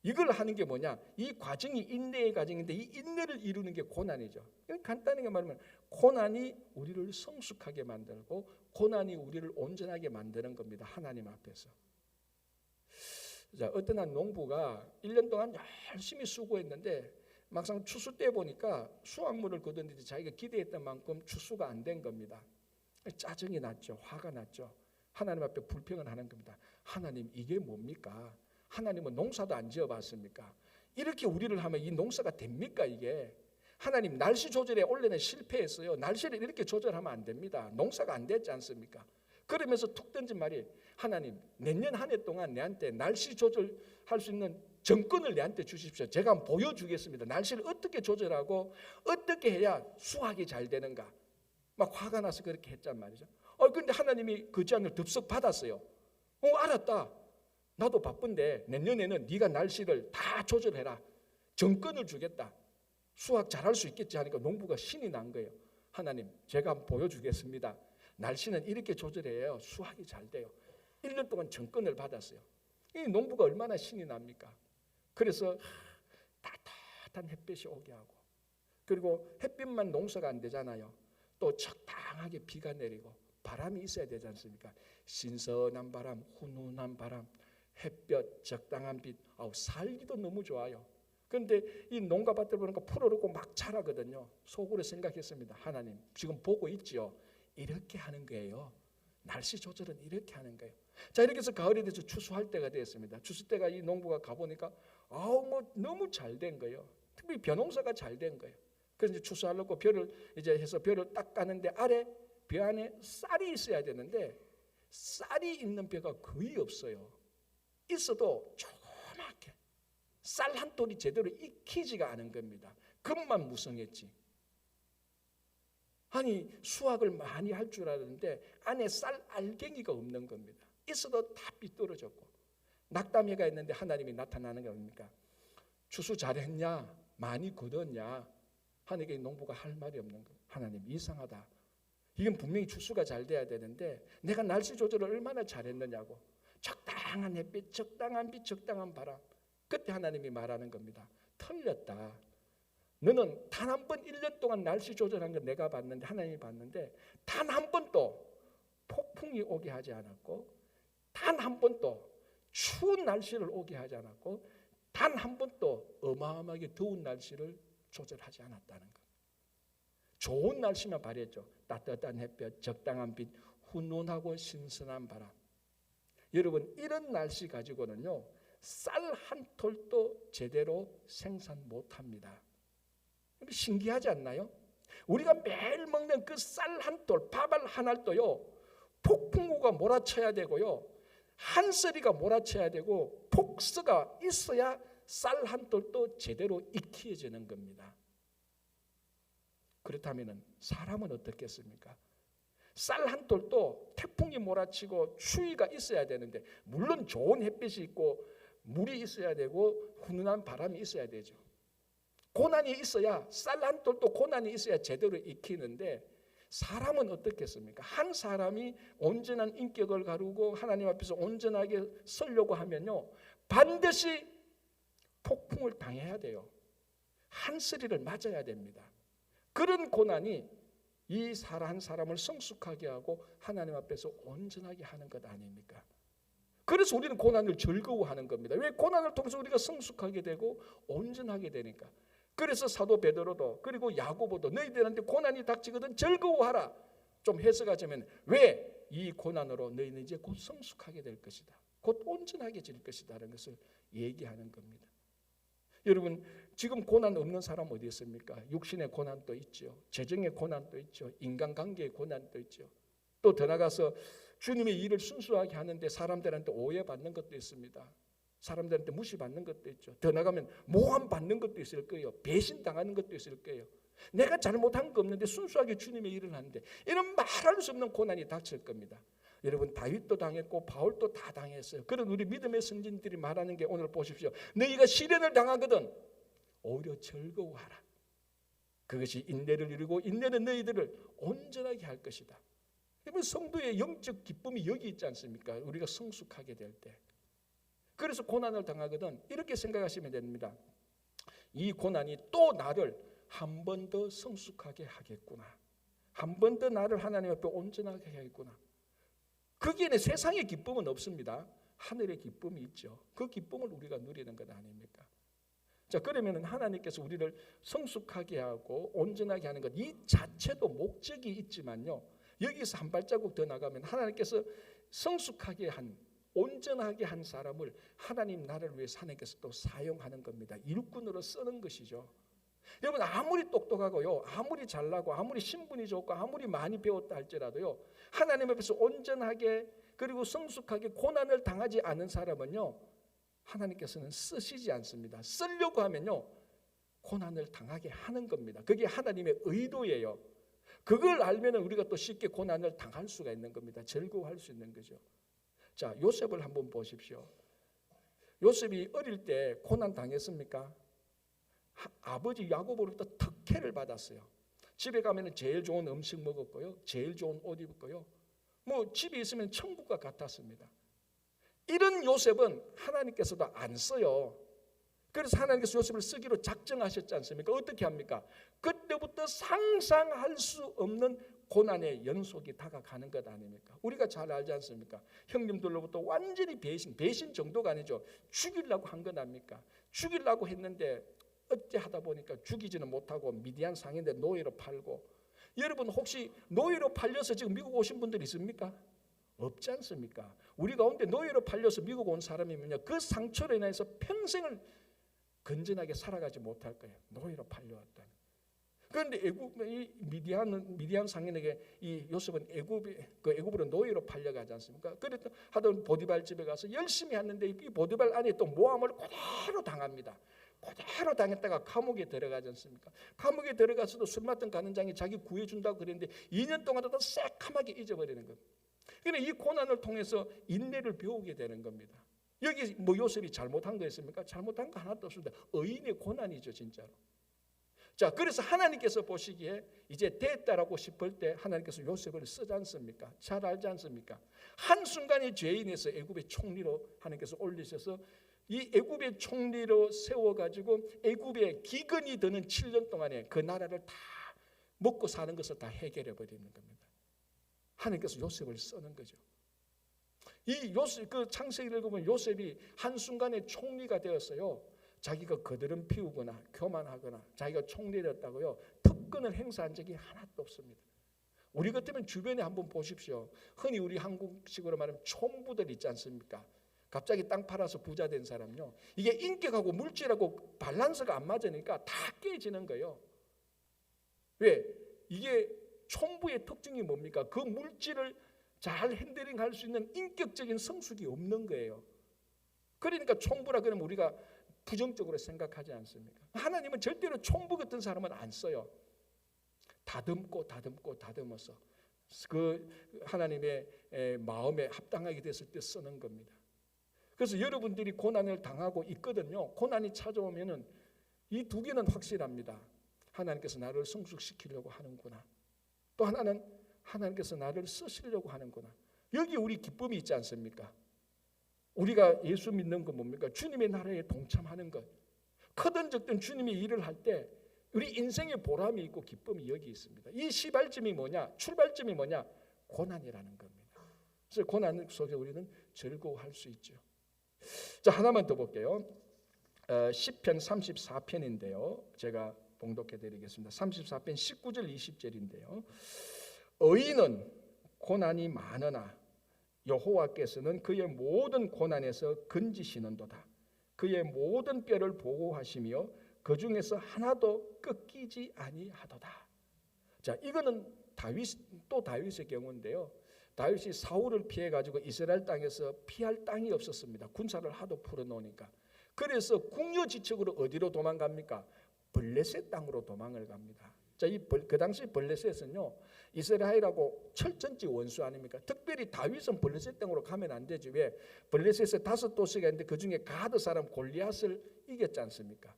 이걸 하는 게 뭐냐? 이 과정이 인내의 과정인데 이 인내를 이루는 게 고난이죠. 간단하게 말하면 고난이 우리를 성숙하게 만들고 고난이 우리를 온전하게 만드는 겁니다. 하나님 앞에서. 자, 어떤 한 농부가 1년 동안 열심히 수고했는데 막상 추수 때 보니까 수확물을 거뒀는데 자기가 기대했던 만큼 추수가 안 된 겁니다. 짜증이 났죠. 화가 났죠. 하나님 앞에 불평을 하는 겁니다. 하나님 이게 뭡니까? 하나님은 농사도 안 지어봤습니까? 이렇게 우리를 하면 이 농사가 됩니까 이게? 하나님 날씨 조절에 원래는 실패했어요. 날씨를 이렇게 조절하면 안 됩니다. 농사가 안 됐지 않습니까? 그러면서 툭 던진 말이 하나님 내년 한 해 동안 내한테 날씨 조절할 수 있는 정권을 내한테 주십시오. 제가 한번 보여주겠습니다. 날씨를 어떻게 조절하고 어떻게 해야 수확이 잘 되는가. 막 화가 나서 그렇게 했단 말이죠. 그런데 하나님이 그 제안을 덥석 받았어요. 알았다. 나도 바쁜데 내년에는 네가 날씨를 다 조절해라. 정권을 주겠다. 수확 잘할 수 있겠지 하니까 농부가 신이 난 거예요. 하나님 제가 한번 보여주겠습니다. 날씨는 이렇게 조절해야 수확이 잘 돼요. 1년 동안 정권을 받았어요. 이 농부가 얼마나 신이 납니까? 그래서 따뜻한 햇빛이 오게 하고 그리고 햇빛만 농사가 안 되잖아요. 또 적당하게 비가 내리고 바람이 있어야 되지 않습니까? 신선한 바람, 훈훈한 바람, 햇볕, 적당한 빛, 살기도 너무 좋아요. 그런데 이 농가밭을 보니까 푸르르고 막 자라거든요. 속으로 생각했습니다. 하나님 지금 보고 있죠. 이렇게 하는 거예요. 날씨 조절은 이렇게 하는 거예요. 자, 이렇게 해서 가을이 돼서 추수할 때가 되었습니다. 추수 때가 이 농부가 가보니까 너무 잘 된 거예요. 특히 벼농사가 잘 된 거예요. 그래서 이제 추수하려고 벼를 이제 해서 벼를 딱 까는데 벼 안에 쌀이 있어야 되는데 쌀이 있는 벼가 거의 없어요. 있어도 조그맣게 쌀 한 톨이 제대로 익히지가 않은 겁니다. 겉만 무성했지. 아니 수확을 많이 할 줄 알았는데 안에 쌀 알갱이가 없는 겁니다. 있어도 다 삐뚤어졌고 낙담해가 있는데 하나님이 나타나는 게 뭡니까? 추수 잘했냐? 많이 거뒀냐? 하나님께 농부가 할 말이 없는 거예요. 하나님 이상하다. 이건 분명히 추수가 잘 돼야 되는데 내가 날씨 조절을 얼마나 잘했느냐고. 적당한 햇빛, 적당한 빛, 적당한 바람. 그때 하나님이 말하는 겁니다. 틀렸다. 너는 단 한 번 1년 동안 날씨 조절한 거 내가 봤는데 하나님이 봤는데 단 한 번도 폭풍이 오게 하지 않았고 단 한 번도 추운 날씨를 오게 하지 않았고 단 한 번도 어마어마하게 더운 날씨를 조절하지 않았다는 것. 좋은 날씨만 발휘했죠. 따뜻한 햇볕, 적당한 빛, 훈훈하고 신선한 바람. 여러분 이런 날씨 가지고는요 쌀 한 톨도 제대로 생산 못합니다. 신기하지 않나요? 우리가 매일 먹는 그 쌀 한 톨, 밥알 한 알도요 폭풍우가 몰아쳐야 되고요 한서리가 몰아쳐야 되고 폭스가 있어야 쌀 한 톨도 제대로 익혀지는 겁니다. 그렇다면 사람은 어떻겠습니까? 쌀 한 톨도 태풍이 몰아치고 추위가 있어야 되는데 물론 좋은 햇빛이 있고 물이 있어야 되고 훈훈한 바람이 있어야 되죠. 고난이 있어야 쌀 한 톨도 고난이 있어야 제대로 익히는데 사람은 어떻겠습니까? 한 사람이 온전한 인격을 가르고 하나님 앞에서 온전하게 서려고 하면요 반드시 폭풍을 당해야 돼요. 한스리를 맞아야 됩니다. 그런 고난이 이 한 사람을 성숙하게 하고 하나님 앞에서 온전하게 하는 것 아닙니까? 그래서 우리는 고난을 즐거워하는 겁니다. 왜? 고난을 통해서 우리가 성숙하게 되고 온전하게 되니까. 그래서 사도 베드로도 그리고 야고보도 너희들한테 고난이 닥치거든 즐거워하라. 좀 해석하자면 왜? 이 고난으로 너희는 이제 곧 성숙하게 될 것이다. 곧 온전하게 질 것이다라는 것을 얘기하는 겁니다. 여러분 지금 고난 없는 사람 어디 있습니까? 육신의 고난도 있죠. 재정의 고난도 있죠. 인간관계의 고난도 있죠. 또 더 나가서 주님의 일을 순수하게 하는데 사람들한테 오해받는 것도 있습니다. 사람들한테 무시받는 것도 있죠. 더 나가면 모함받는 것도 있을 거예요. 배신당하는 것도 있을 거예요. 내가 잘못한 거 없는데 순수하게 주님의 일을 하는데 이런 말할 수 없는 고난이 닥칠 겁니다. 여러분 다윗도 당했고 바울도 다 당했어요. 그런 우리 믿음의 선진들이 말하는 게 오늘 보십시오. 너희가 시련을 당하거든 오히려 즐거워하라. 그것이 인내를 이루고 인내는 너희들을 온전하게 할 것이다. 여러분 성도의 영적 기쁨이 여기 있지 않습니까? 우리가 성숙하게 될 때. 그래서 고난을 당하거든 이렇게 생각하시면 됩니다. 이 고난이 또 나를 한 번 더 성숙하게 하겠구나. 한 번 더 나를 하나님 앞에 온전하게 하겠구나. 거기에는 세상의 기쁨은 없습니다. 하늘의 기쁨이 있죠. 그 기쁨을 우리가 누리는 것 아닙니까? 자, 그러면 하나님께서 우리를 성숙하게 하고 온전하게 하는 것 이 자체도 목적이 있지만요. 여기서 한 발자국 더 나가면 하나님께서 성숙하게 한 온전하게 한 사람을 하나님 나라를 위해서 하나님께서 또 사용하는 겁니다. 일꾼으로 쓰는 것이죠. 여러분 아무리 똑똑하고요 아무리 잘나고 아무리 신분이 좋고 아무리 많이 배웠다 할지라도요 하나님 앞에서 온전하게 그리고 성숙하게 고난을 당하지 않은 사람은요 하나님께서는 쓰시지 않습니다. 쓰려고 하면요 고난을 당하게 하는 겁니다. 그게 하나님의 의도예요. 그걸 알면 우리가 또 쉽게 고난을 당할 수가 있는 겁니다. 즐거워할 수 있는 거죠. 자, 요셉을 한번 보십시오. 요셉이 어릴 때 고난 당했습니까? 아버지 야고보로부터 특혜를 받았어요. 집에 가면 제일 좋은 음식 먹었고요. 제일 좋은 옷 입었고요. 뭐 집에 있으면 천국과 같았습니다. 이런 요셉은 하나님께서도 안 써요. 그래서 하나님께서 요셉을 쓰기로 작정하셨지 않습니까? 어떻게 합니까? 그때부터 상상할 수 없는 고난의 연속이 다가가는 것 아닙니까? 우리가 잘 알지 않습니까? 형님들로부터 완전히 배신 정도가 아니죠. 죽이려고 한 건 아닙니까? 죽이려고 했는데 어찌 하다 보니까 죽이지는 못하고 미디안 상인데 노예로 팔고. 여러분 혹시 노예로 팔려서 지금 미국 오신 분들 있습니까? 없지 않습니까? 우리 가운데 노예로 팔려서 미국 온 사람이면요 그 상처로 인해서 평생을 건전하게 살아가지 못할 거예요. 노예로 팔려왔다는. 그런데 이 미디안 상인에게 이 요셉은 애굽으로 노예로 팔려가지 않습니까? 그래도 하던 보디발 집에 가서 열심히 했는데 이 보디발 안에 또 모함을 그대로 당합니다. 그대로 당했다가 감옥에 들어가지 않습니까? 감옥에 들어가서도 술 맡던 가는장이 자기 구해준다고 그랬는데 2년 동안도 새카맣게 잊어버리는 겁니다. 그러니까 이 고난을 통해서 인내를 배우게 되는 겁니다. 여기 뭐 요셉이 잘못한 거 있습니까? 잘못한 거 하나도 없습니다. 의인의 고난이죠, 진짜로. 자, 그래서 하나님께서 보시기에 이제 됐다라고 싶을 때 하나님께서 요셉을 쓰지 않습니까? 잘 알지 않습니까? 한순간의 죄인에서 애굽의 총리로 하나님께서 올리셔서 이 애굽의 총리로 세워가지고 애굽의 기근이 드는 7년 동안에 그 나라를 다 먹고 사는 것을 다 해결해 버리는 겁니다. 하나님께서 요셉을 쓰는 거죠. 이 요셉, 그 창세기를 보면 요셉이 한순간에 총리가 되었어요. 자기가 거드름 피우거나 교만하거나 자기가 총리였다고요 특권을 행사한 적이 하나도 없습니다. 우리 같으면 주변에 한번 보십시오. 흔히 우리 한국식으로 말하면 촌부들 있지 않습니까? 갑자기 땅 팔아서 부자 된 사람요. 이게 인격하고 물질하고 밸런스가 안 맞으니까 다 깨지는 거예요. 왜? 이게 촌부의 특징이 뭡니까? 그 물질을 잘 핸들링할 수 있는 인격적인 성숙이 없는 거예요. 그러니까 촌부라 그러면 우리가 부정적으로 생각하지 않습니까? 하나님은 절대로 촌부 같은 사람은 안 써요. 다듬어서 그 하나님의 마음에 합당하게 됐을 때 쓰는 겁니다. 그래서 여러분들이 고난을 당하고 있거든요. 고난이 찾아오면은 이 두 개는 확실합니다. 하나님께서 나를 성숙시키려고 하는구나. 또 하나는 하나님께서 나를 쓰시려고 하는구나. 여기 우리 기쁨이 있지 않습니까? 우리가 예수 믿는 건 뭡니까? 주님의 나라에 동참하는 것. 크든 적든 주님이 일을 할 때 우리 인생의 보람이 있고 기쁨이 여기 있습니다. 이 시발점이 뭐냐? 출발점이 뭐냐? 고난이라는 겁니다. 그래서 고난 속에 우리는 즐거워할 수 있죠. 자, 하나만 더 볼게요. 시편 34편인데요. 제가 봉독해 드리겠습니다. 34편 19절 20절인데요. 의인은 고난이 많으나 여호와께서는 그의 모든 고난에서 건지시는도다. 그의 모든 뼈를 보호하시며 그 중에서 하나도 꺾이지 아니하도다. 자, 이거는 다윗의 경우인데요. 다윗이 사울을 피해 가지고 이스라엘 땅에서 피할 땅이 없었습니다. 군사를 하도 풀어놓으니까. 그래서 궁여지책으로 어디로 도망갑니까? 블레셋 땅으로 도망을 갑니다. 자, 그 당시 블레셋은요 이스라엘하고 철전지 원수 아닙니까? 특별히 다윗은 블레셋 땅으로 가면 안 되지. 왜? 블레셋에 5도시가 있는데 그 중에 가드 사람 골리앗을 이겼지 않습니까?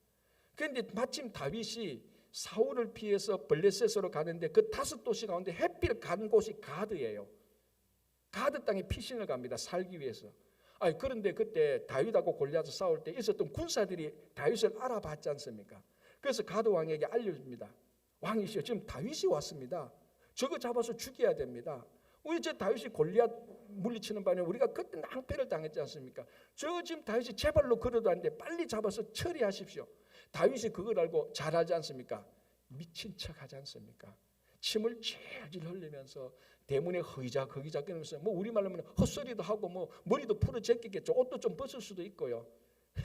그런데 마침 다윗이 사울을 피해서 블레셋으로 가는데 그 5도시 가운데 해필 간 곳이 가드예요. 가드 땅에 피신을 갑니다. 살기 위해서. 그런데 그때 다윗하고 골리앗을 싸울 때 있었던 군사들이 다윗을 알아봤지 않습니까? 그래서 가드 왕에게 알려줍니다. 왕이시여, 지금 다윗이 왔습니다. 저거 잡아서 죽여야 됩니다. 우리 저 다윗이 골리앗 물리치는 바람에 우리가 그때 낭패를 당했지 않습니까? 저 지금 다윗이 제발로 걸어도 안 돼. 빨리 잡아서 처리하십시오. 다윗이 그걸 알고 잘 알지 않습니까? 미친 척 하지 않습니까? 침을 질질 흘리면서 대문에 허기작 거리면서 뭐 우리말로 하면 헛소리도 하고 뭐 머리도 풀어 제끼겠죠. 옷도 좀 벗을 수도 있고요.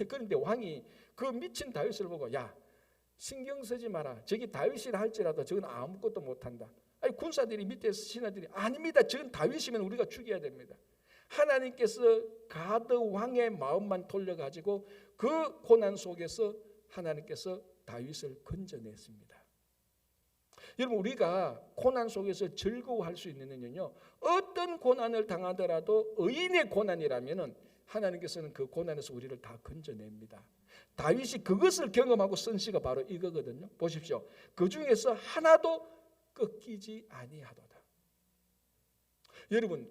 그런데 왕이 그 미친 다윗을 보고 야, 신경 쓰지 마라. 저기 다윗이라 할지라도 저건 아무것도 못한다. 군사들이 밑에서 신하들이 아닙니다. 저건 다윗이면 우리가 죽여야 됩니다. 하나님께서 가드 왕의 마음만 돌려가지고 그 고난 속에서 하나님께서 다윗을 건져냈습니다. 여러분, 우리가 고난 속에서 즐거워할 수 있는 이유는요, 어떤 고난을 당하더라도 의인의 고난이라면은 하나님께서는 그 고난에서 우리를 다 건져냅니다. 다윗이 그것을 경험하고 쓴 시가 바로 이거거든요. 보십시오. 그 중에서 하나도 꺾이지 아니하도다. 여러분,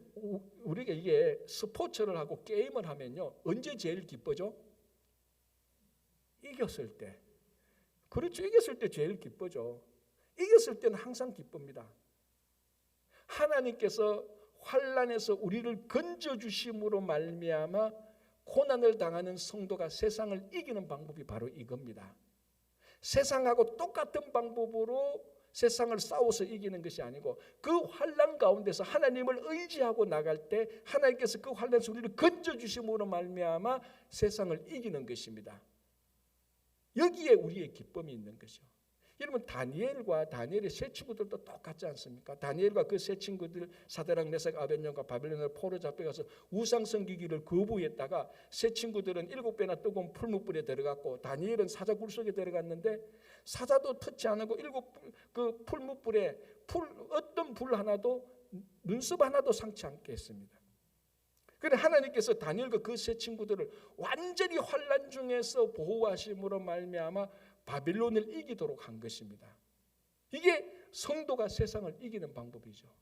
우리가 이게 스포츠를 하고 게임을 하면요, 언제 제일 기쁘죠? 이겼을 때. 그렇죠. 이겼을 때 제일 기쁘죠. 이겼을 때는 항상 기쁩니다. 하나님께서 환난에서 우리를 건져주심으로 말미암아 고난을 당하는 성도가 세상을 이기는 방법이 바로 이겁니다. 세상하고 똑같은 방법으로 세상을 싸워서 이기는 것이 아니고 그 환난 가운데서 하나님을 의지하고 나갈 때 하나님께서 그 환난에서 우리를 건져주심으로 말미암아 세상을 이기는 것입니다. 여기에 우리의 기쁨이 있는 것이죠. 여러분 다니엘과 다니엘의 세 친구들도 똑같지 않습니까? 다니엘과 그 세 친구들 사드락 메삭 아벳냐고가 바벨론으로 포로 잡혀가서 우상 섬기기를 거부했다가 세 친구들은 7배나 뜨거운 풀무불에 들어갔고 다니엘은 사자 굴 속에 들어갔는데 사자도 터치 안 하고 7그 풀무불에 어떤 불 하나도 눈썹 하나도 상치 않게 했습니다. 그런데 하나님께서 다니엘과 그 세 친구들을 완전히 환난 중에서 보호하심으로 말미암아 바빌론을 이기도록 한 것입니다. 이게 성도가 세상을 이기는 방법이죠.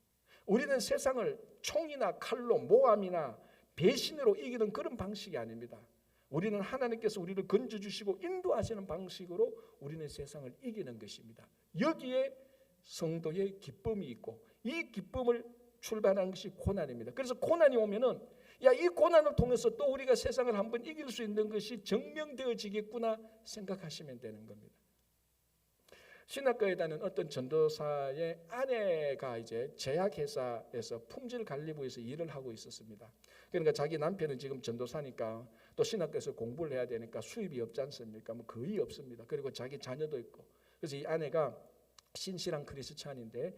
우리는 세상을 총이나 칼로 모함이나 배신으로 이기는 그런 방식이 아닙니다. 우리는 하나님께서 우리를 건져주시고 인도하시는 방식으로 우리는 세상을 이기는 것입니다. 여기에 성도의 기쁨이 있고 이 기쁨을 출발하는 것이 고난입니다. 그래서 고난이 오면은 이 고난을 통해서 또 우리가 세상을 한번 이길 수 있는 것이 증명되어지겠구나 생각하시면 되는 겁니다. 신학교에 다니는 어떤 전도사의 아내가 이제 제약회사에서 품질관리부에서 일을 하고 있었습니다. 그러니까 자기 남편은 지금 전도사니까 또 신학교에서 공부를 해야 되니까 수입이 없지 않습니까? 뭐 거의 없습니다. 그리고 자기 자녀도 있고. 그래서 이 아내가 신실한 크리스찬인데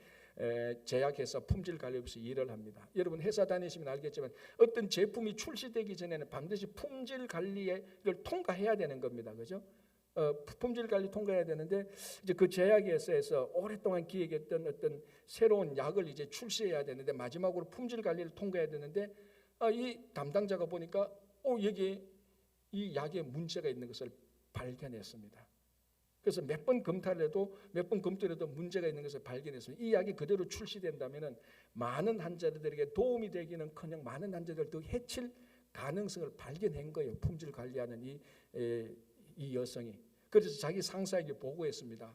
제약회사 품질관리부에서 일을 합니다. 여러분 회사 다니시면 알겠지만 어떤 제품이 출시되기 전에는 반드시 품질관리를 통과해야 되는 겁니다. 그죠? 품질관리 통과해야 되는데 이제 그 제약회사에서 오랫동안 기획했던 어떤 새로운 약을 이제 출시해야 되는데 마지막으로 품질관리를 통과해야 되는데 이 담당자가 보니까 여기 이 약에 문제가 있는 것을 발견했습니다. 그래서 몇 번 검토를 해도 문제가 있는 것을 발견했습니다. 이 약이 그대로 출시된다면 많은 환자들에게 도움이 되기는커녕 많은 환자들을 더 해칠 가능성을 발견한 거예요. 품질 관리하는 이 여성이. 그래서 자기 상사에게 보고했습니다.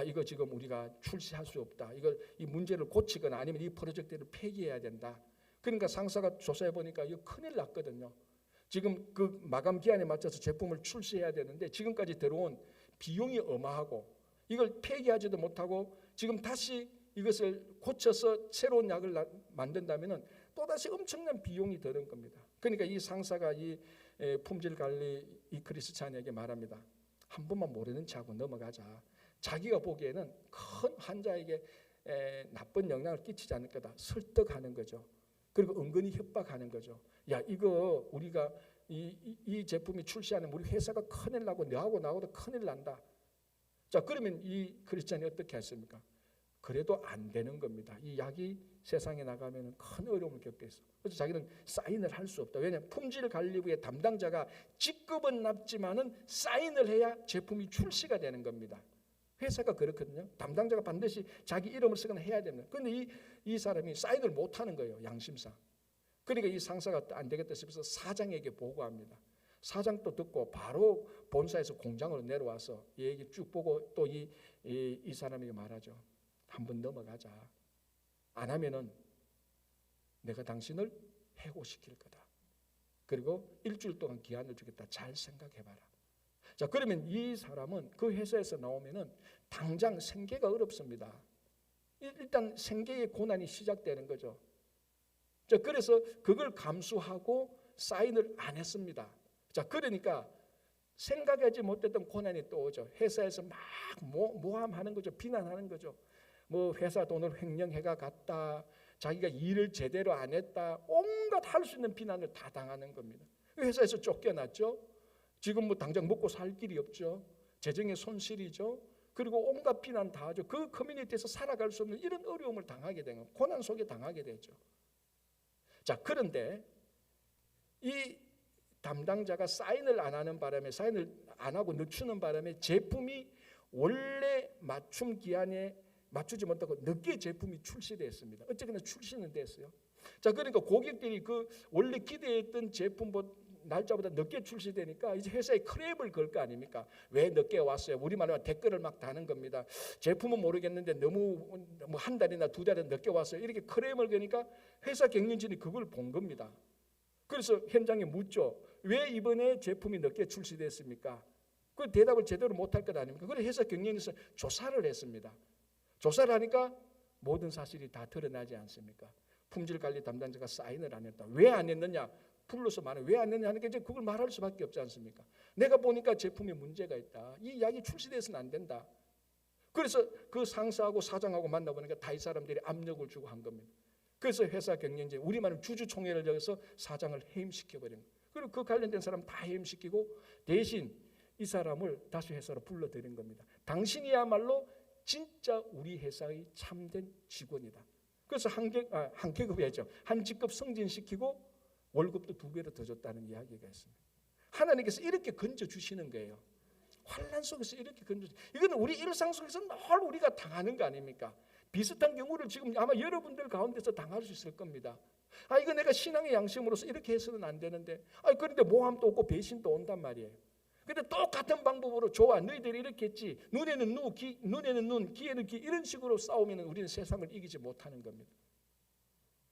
이거 지금 우리가 출시할 수 없다. 이 문제를 고치거나 아니면 이 프로젝트를 폐기해야 된다. 그러니까 상사가 조사해 보니까 이거 큰일 났거든요. 지금 그 마감 기한에 맞춰서 제품을 출시해야 되는데 지금까지 들어온 비용이 어마하고 이걸 폐기하지도 못하고 지금 다시 이것을 고쳐서 새로운 약을 만든다면 또다시 엄청난 비용이 드는 겁니다. 그러니까 이 상사가 이 품질관리 이 크리스찬에게 말합니다. 한 번만 모르는 척하고 넘어가자. 자기가 보기에는 큰 환자에게 나쁜 영향을 끼치지 않을 거다. 설득하는 거죠. 그리고 은근히 협박하는 거죠. 이거 우리가 이 제품이 출시하는 우리 회사가 큰일 나고 너하고 나하고도 큰일 난다. 자, 그러면 이 크리스찬이 어떻게 했습니까? 그래도 안 되는 겁니다. 이 약이 세상에 나가면 큰 어려움을 겪겠어. 그래서 자기는 사인을 할 수 없다. 왜냐하면 품질관리부의 담당자가 직급은 낮지만은 사인을 해야 제품이 출시가 되는 겁니다. 회사가 그렇거든요. 담당자가 반드시 자기 이름을 쓰거나 해야 됩니다. 그런데 이 사람이 사인을 못하는 거예요. 양심상. 그러니까 이 상사가 안 되겠다 싶어서 사장에게 보고합니다. 사장도 듣고 바로 본사에서 공장으로 내려와서 이 얘기 쭉 보고 또 이 사람에게 말하죠. 한번 넘어가자. 안 하면은 내가 당신을 해고시킬 거다. 그리고 일주일 동안 기한을 주겠다. 잘 생각해봐라. 자, 그러면 이 사람은 그 회사에서 나오면은 당장 생계가 어렵습니다. 일단 생계의 고난이 시작되는 거죠. 자, 그래서 그걸 감수하고 사인을 안 했습니다. 자, 그러니까 생각하지 못했던 고난이 또 오죠. 회사에서 막 모함하는 거죠. 비난하는 거죠. 뭐 회사 돈을 횡령해가 갔다. 자기가 일을 제대로 안 했다. 온갖 할 수 있는 비난을 다 당하는 겁니다. 회사에서 쫓겨났죠. 지금 뭐 당장 먹고 살 길이 없죠. 재정의 손실이죠. 그리고 온갖 비난 다 하죠. 그 커뮤니티에서 살아갈 수 없는 이런 어려움을 당하게 되는 고난 속에 당하게 되죠. 자, 그런데 이 담당자가 사인을 안 하는 바람에 사인을 안 하고 늦추는 바람에 제품이 원래 맞춤 기한에 맞추지 못하고 늦게 제품이 출시됐습니다. 어쨌거나 출시는 됐어요. 자, 그러니까 고객들이 그 원래 기대했던 제품 날짜보다 늦게 출시되니까 이제 회사에 크레임을 걸 거 아닙니까? 왜 늦게 왔어요? 우리말로 댓글을 막 다는 겁니다. 제품은 모르겠는데 너무 뭐 한 달이나 두 달이나 늦게 왔어요. 이렇게 크레임을 거니까 회사 경영진이 그걸 본 겁니다. 그래서 현장에 묻죠. 왜 이번에 제품이 늦게 출시됐습니까? 그 대답을 제대로 못할 것 아닙니까? 그래서 회사 경영에서 조사를 했습니다. 조사를 하니까 모든 사실이 다 드러나지 않습니까? 품질관리 담당자가 사인을 안 했다. 왜 안 했느냐? 불러서 말해. 왜 안 했느냐 하니까 이제 그걸 말할 수밖에 없지 않습니까? 내가 보니까 제품에 문제가 있다. 이 약이 출시돼서는 안 된다. 그래서 그 상사하고 사장하고 만나보니까 다윗 사람들이 압력을 주고 한 겁니다. 그래서 회사 경영진이 우리만을 주주총회를 열어서 사장을 해임시켜버린 거예요. 그리고 그 관련된 사람 다 해임시키고 대신 이 사람을 다시 회사로 불러들인 겁니다. 당신이야말로 진짜 우리 회사의 참된 직원이다. 그래서 한 계급이었죠. 한 직급 승진시키고 월급도 2배로 더 줬다는 이야기가 있습니다. 하나님께서 이렇게 건져주시는 거예요. 환난 속에서 이렇게 건져주시는, 이건 우리 일상 속에서 늘 우리가 당하는 거 아닙니까? 비슷한 경우를 지금 아마 여러분들 가운데서 당할 수 있을 겁니다. 이거 내가 신앙의 양심으로서 이렇게 해서는 안 되는데, 그런데 모함도 없고 배신도 온단 말이에요. 근데 똑같은 방법으로 좋아, 너희들이 이렇게 했지, 눈에는 눈, 귀에는 귀, 이런 식으로 싸우면 우리는 세상을 이기지 못하는 겁니다.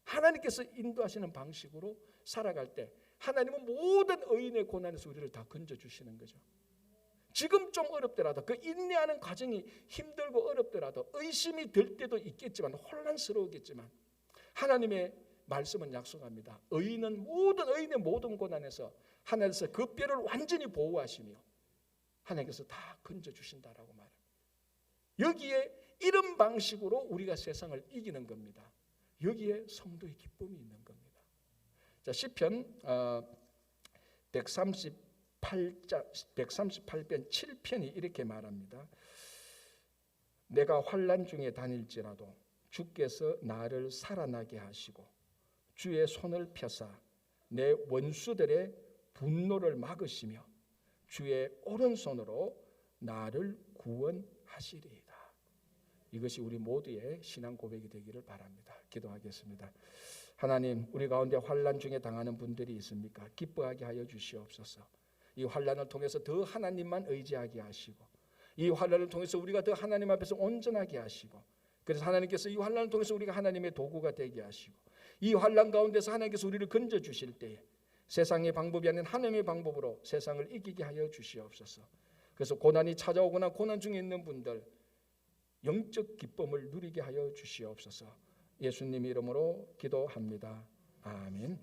하나님께서 인도하시는 방식으로 살아갈 때 하나님은 모든 의인의 고난에서 우리를 다 건져주시는 거죠. 지금 좀 어렵더라도, 그 인내하는 과정이 힘들고 어렵더라도, 의심이 들 때도 있겠지만, 혼란스러우겠지만, 하나님의 말씀은 약속합니다. 의인의 모든 고난에서 하나님께서 그 뼈를 완전히 보호하시며 하나님께서 다 건져주신다라고 말합니다. 여기에 이런 방식으로 우리가 세상을 이기는 겁니다. 여기에 성도의 기쁨이 있는 겁니다. 자, 시편 138편 7편이 이렇게 말합니다. 내가 환난 중에 다닐지라도 주께서 나를 살아나게 하시고 주의 손을 펴사 내 원수들의 분노를 막으시며 주의 오른손으로 나를 구원하시리이다. 이것이 우리 모두의 신앙 고백이 되기를 바랍니다. 기도하겠습니다. 하나님, 우리 가운데 환난 중에 당하는 분들이 있습니까? 기뻐하게 하여 주시옵소서. 이 환난을 통해서 더 하나님만 의지하게 하시고, 이 환난을 통해서 우리가 더 하나님 앞에서 온전하게 하시고, 그래서 하나님께서 이 환난을 통해서 우리가 하나님의 도구가 되게 하시고, 이 환난 가운데서 하나님께서 우리를 건져 주실 때에 세상의 방법이 아닌 하나님의 방법으로 세상을 이기게 하여 주시옵소서. 그래서 고난이 찾아오거나 고난 중에 있는 분들 영적 기쁨을 누리게 하여 주시옵소서. 예수님 이름으로 기도합니다. 아멘.